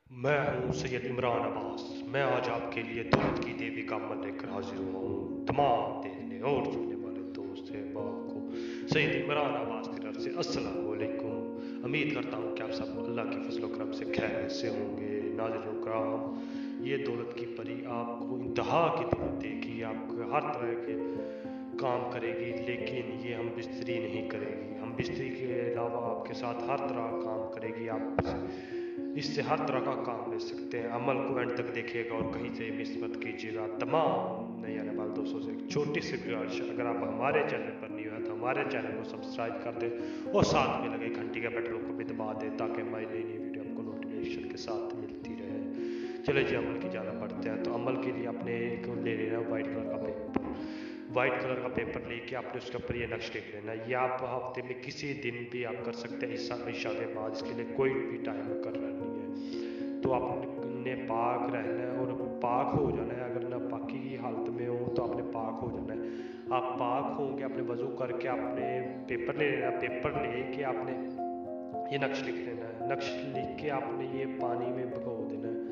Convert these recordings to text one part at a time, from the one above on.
मैं हूँ सैयद इमरान अब्बास। मैं आज आपके लिए दौलत की देवी का अमल लेकर हाजिर हुआ हूँ। तमाम देखने और सुनने वाले दोस्त अहबाब को सैयद इमरान अब्बास की तरफ से अस्सलाम वालेकुम। उम्मीद करता हूँ कि आप सब अल्लाह के फजल करम से खैरियत से होंगे। नाज़रीन कराम, ये दौलत की परी आपको इंतहा की दौलत देगी, आपको हर तरह के काम करेगी, लेकिन ये हम बिस्तरी नहीं करेगी। हम बिस्तरी के अलावा आपके साथ हर तरह का काम करेगी। आप इससे हर तरह का काम ले सकते हैं। अमल को एंड तक देखिएगा और कहीं से मिस मत कीजिएगा। तमाम नए आने वाले दोस्तों से एक छोटी सी गुजारिश है, अगर आप हमारे चैनल पर न्यू है तो हमारे चैनल को सब्सक्राइब कर दें और साथ में लगे घंटी के बटन को भी दबा दें, ताकि हमारी नई नई वीडियो आपको नोटिफिकेशन के साथ मिलती रहे। चलिए जी, अमल की ज़्यादा बढ़ते हैं। तो अमल के लिए आपने एक ले लेना है वाइट कलर का पेपर। वाइट कलर का पेपर लेके आपने उसके ऊपर ये नक्श लिख लेना है। ये आप हफ्ते में किसी दिन भी आप कर सकते हैं, ईशा के बाद। इसके लिए कोई भी टाइम करना नहीं है। तो आपने पाक रहना है और पाक हो जाना है। अगर ना पाकी की हालत में हो तो आपने पाक हो जाना है। आप पाक होंगे, आपने वजू करके आपने पेपर ले लेना। पेपर लेके आपने ये नक्श लिख लेना है। नक्श लिख के आपने ये पानी में भिगो देना है।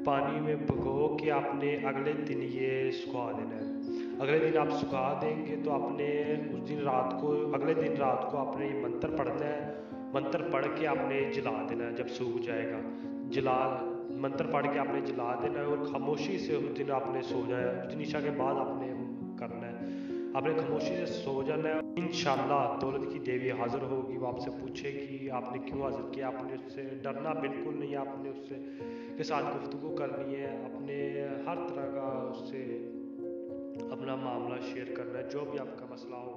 पानी में भिगो के आपने अगले दिन ये सुखा देना है। अगले दिन आप सुखा देंगे तो आपने उस दिन रात को, अगले दिन रात को आपने ये मंत्र पढ़ना है। मंत्र पढ़ के आपने जला देना है। जब सूख जाएगा, जला मंत्र पढ़ के आपने जला देना है और खामोशी से उस दिन आपने सो जाना है। उस दिन ईशा के बाद आपने करना है। आपने खामोशी से सो जाना है। इंशाल्लाह दौलत की देवी हाजिर होगी। वो आपसे पूछेगी आपने क्यों हाजिर किया। आपने उससे डरना बिल्कुल नहीं। आपने उससे के साथ गुफ्तगू करनी है। अपने हर तरह का उससे अपना मामला शेयर करना है। जो भी आपका मसला हो